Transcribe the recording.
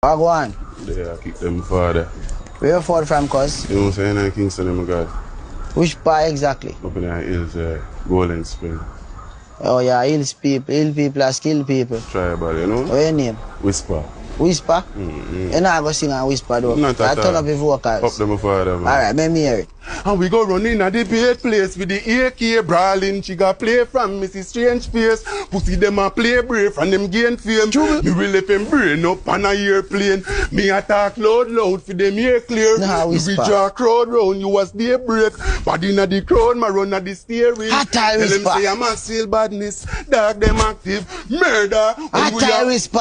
I go on. Yeah, I kick them father. Where you fall from, cuz? You know what I'm saying? In Kingston, my God. Which part exactly? Up in the hills, Golden Spring. Oh yeah, hill people are skilled people. Tribal, you know? What's your name? Whisper. Whisper? You're not going to sing and whisper though. Not at all. Turn up your vocals. Up them father, man. Alright, let me hear it. And we go running at the bait place with the AK brawling. She got play from Mrs. Strange Face. Pussy them a play brave and them gain fame. Me will let them brain up on a airplane. Me attack loud for them ear clear. Nah, we draw crowd round you was day break. Body inna the crowd, my run at the steering. Hot Tell them whisper. say I'm a seal badness. Dog them active. Murder. Hot whisper.